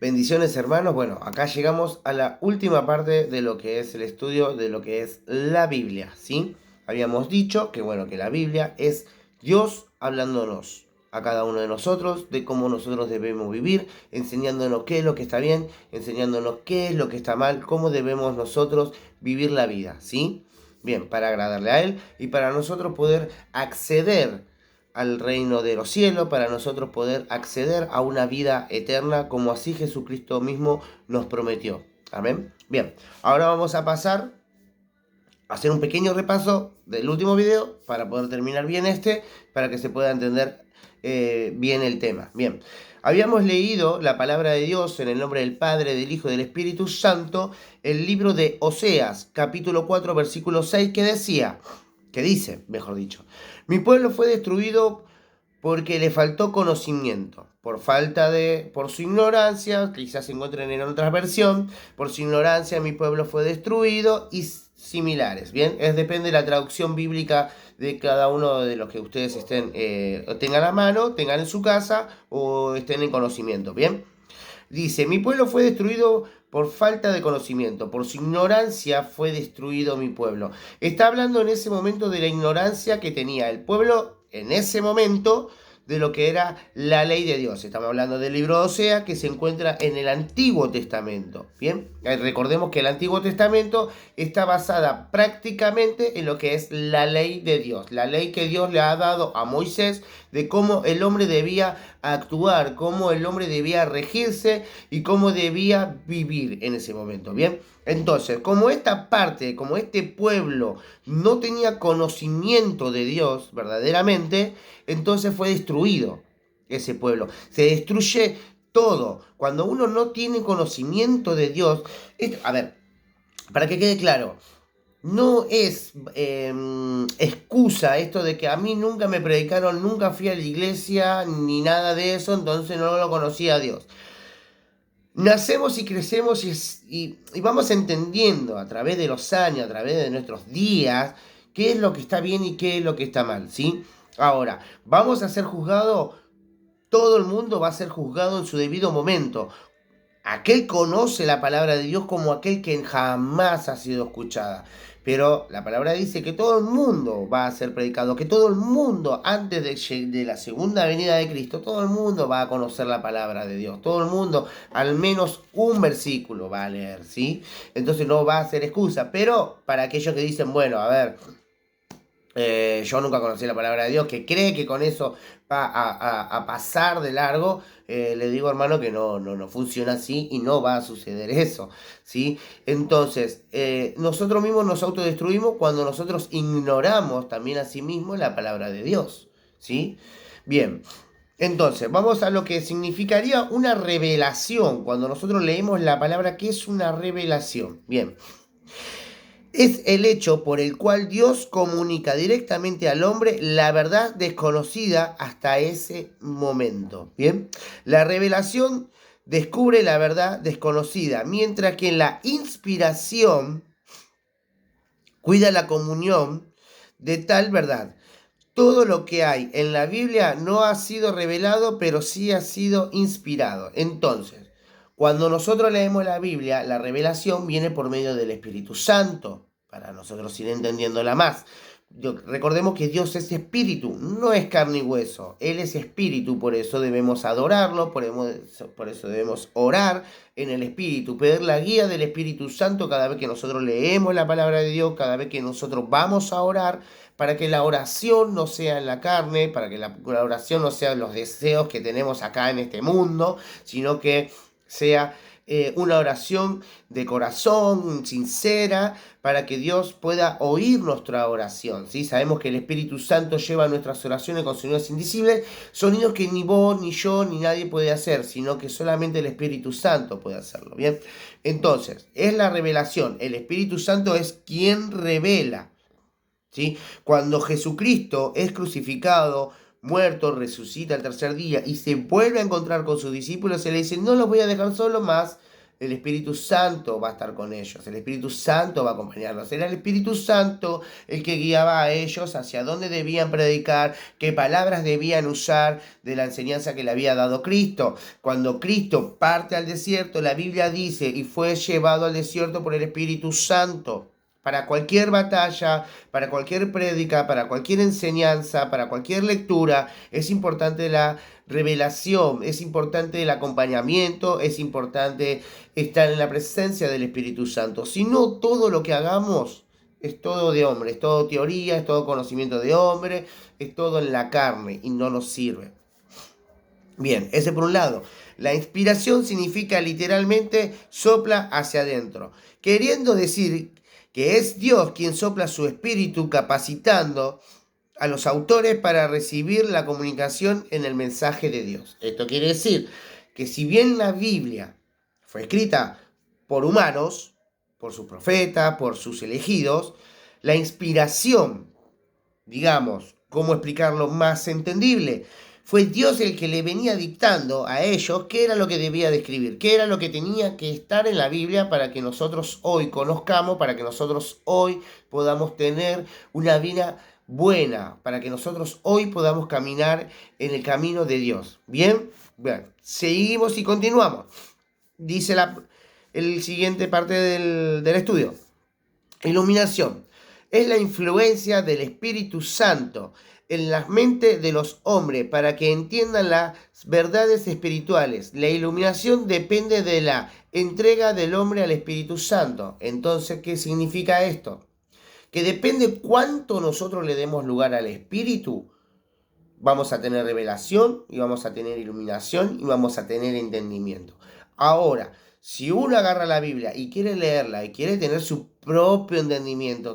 Bendiciones, hermanos. Bueno, acá llegamos a la última parte de lo que es el estudio de lo que es la Biblia, ¿sí? Habíamos dicho que, bueno, que la Biblia es Dios hablándonos a cada uno de nosotros de cómo nosotros debemos vivir, enseñándonos qué es lo que está bien, enseñándonos qué es lo que está mal, cómo debemos nosotros vivir la vida, ¿sí? Bien, para agradarle a Él y para nosotros poder acceder al reino de los cielos, para nosotros poder acceder a una vida eterna como así Jesucristo mismo nos prometió. Amén. Bien, ahora vamos a pasar a hacer un pequeño repaso del último video para poder terminar bien para que se pueda entender bien el tema. Bien, habíamos leído la palabra de Dios en el nombre del Padre, del Hijo y del Espíritu Santo, el libro de Oseas, capítulo 4, versículo 6, que dice, mejor dicho, mi pueblo fue destruido porque le faltó conocimiento, por su ignorancia, quizás se encuentren en otra versión, por su ignorancia mi pueblo fue destruido y similares, ¿bien? Depende de la traducción bíblica de cada uno de los que ustedes tengan a mano, tengan en su casa o estén en conocimiento, ¿bien? Dice, mi pueblo fue destruido por falta de conocimiento, por su ignorancia fue destruido mi pueblo. Está hablando en ese momento de la ignorancia que tenía el pueblo en ese momento de lo que era la ley de Dios. Estamos hablando del libro de Osea que se encuentra en el Antiguo Testamento. Bien, recordemos que el Antiguo Testamento está basada prácticamente en lo que es la ley de Dios, la ley que Dios le ha dado a Moisés de cómo el hombre debía actuar, cómo el hombre debía regirse y cómo debía vivir en ese momento. Bien, entonces, como esta parte, como este pueblo no tenía conocimiento de Dios verdaderamente, entonces fue destruido ese pueblo. Se destruye todo. Cuando uno no tiene conocimiento de Dios, a ver, para que quede claro, no es excusa esto de que a mí nunca me predicaron, nunca fui a la iglesia, ni nada de eso, entonces no lo conocía a Dios. Nacemos y crecemos y vamos entendiendo a través de los años, a través de nuestros días, qué es lo que está bien y qué es lo que está mal, ¿sí? Ahora, vamos a ser juzgados, todo el mundo va a ser juzgado en su debido momento. Aquel conoce la palabra de Dios como aquel que jamás ha sido escuchada. Pero la palabra dice que todo el mundo va a ser predicado, que todo el mundo, antes de la segunda venida de Cristo, todo el mundo va a conocer la palabra de Dios. Todo el mundo, al menos un versículo va a leer, ¿sí? Entonces no va a ser excusa. Pero para aquellos que dicen, bueno, a ver, yo nunca conocí la palabra de Dios, que cree que con eso va a pasar de largo, le digo hermano que no funciona así y no va a suceder eso, ¿sí? Entonces, nosotros mismos nos autodestruimos cuando nosotros ignoramos también a sí mismos la palabra de Dios, ¿sí? Bien, entonces, vamos a lo que significaría una revelación, cuando nosotros leemos la palabra, ¿qué es una revelación? Bien. Es el hecho por el cual Dios comunica directamente al hombre la verdad desconocida hasta ese momento. Bien, la revelación descubre la verdad desconocida, mientras que en la inspiración cuida la comunión de tal verdad. Todo lo que hay en la Biblia no ha sido revelado, pero sí ha sido inspirado. Entonces, cuando nosotros leemos la Biblia, la revelación viene por medio del Espíritu Santo, para nosotros ir entendiéndola más. Recordemos que Dios es espíritu, no es carne y hueso. Él es espíritu, por eso debemos adorarlo, por eso debemos orar en el espíritu, pedir la guía del Espíritu Santo cada vez que nosotros leemos la palabra de Dios, cada vez que nosotros vamos a orar, para que la oración no sea en la carne, para que la oración no sea en los deseos que tenemos acá en este mundo, sino que sea una oración de corazón, sincera, para que Dios pueda oír nuestra oración, ¿sí? Sabemos que el Espíritu Santo lleva nuestras oraciones con sonidos indecibles, sonidos que ni vos, ni yo, ni nadie puede hacer, sino que solamente el Espíritu Santo puede hacerlo, ¿bien? Entonces, es la revelación, el Espíritu Santo es quien revela, ¿sí? Cuando Jesucristo es crucificado, muerto, resucita el tercer día y se vuelve a encontrar con sus discípulos, se le dice, no los voy a dejar solos más, el Espíritu Santo va a estar con ellos, el Espíritu Santo va a acompañarlos. Era el Espíritu Santo el que guiaba a ellos hacia dónde debían predicar, qué palabras debían usar de la enseñanza que le había dado Cristo. Cuando Cristo parte al desierto, la Biblia dice, y fue llevado al desierto por el Espíritu Santo. Para cualquier batalla, para cualquier prédica, para cualquier enseñanza, para cualquier lectura, es importante la revelación, es importante el acompañamiento, es importante estar en la presencia del Espíritu Santo. Si no, todo lo que hagamos es todo de hombre, es todo teoría, es todo conocimiento de hombre, es todo en la carne y no nos sirve. Bien, ese por un lado. La inspiración significa literalmente sopla hacia adentro, queriendo decir que es Dios quien sopla su espíritu capacitando a los autores para recibir la comunicación en el mensaje de Dios. Esto quiere decir que si bien la Biblia fue escrita por humanos, por sus profetas, por sus elegidos, la inspiración, digamos, ¿cómo explicarlo más entendible? Fue Dios el que le venía dictando a ellos qué era lo que debía de escribir, qué era lo que tenía que estar en la Biblia para que nosotros hoy conozcamos, para que nosotros hoy podamos tener una vida buena, para que nosotros hoy podamos caminar en el camino de Dios. ¿Bien? Bien, seguimos y continuamos. Dice el siguiente parte del estudio. Iluminación. Es la influencia del Espíritu Santo en las mentes de los hombres para que entiendan las verdades espirituales. La iluminación depende de la entrega del hombre al Espíritu Santo. Entonces, ¿qué significa esto? Que depende cuánto nosotros le demos lugar al Espíritu, vamos a tener revelación y vamos a tener iluminación y vamos a tener entendimiento. Ahora, si uno agarra la Biblia y quiere leerla y quiere tener su propio entendimiento,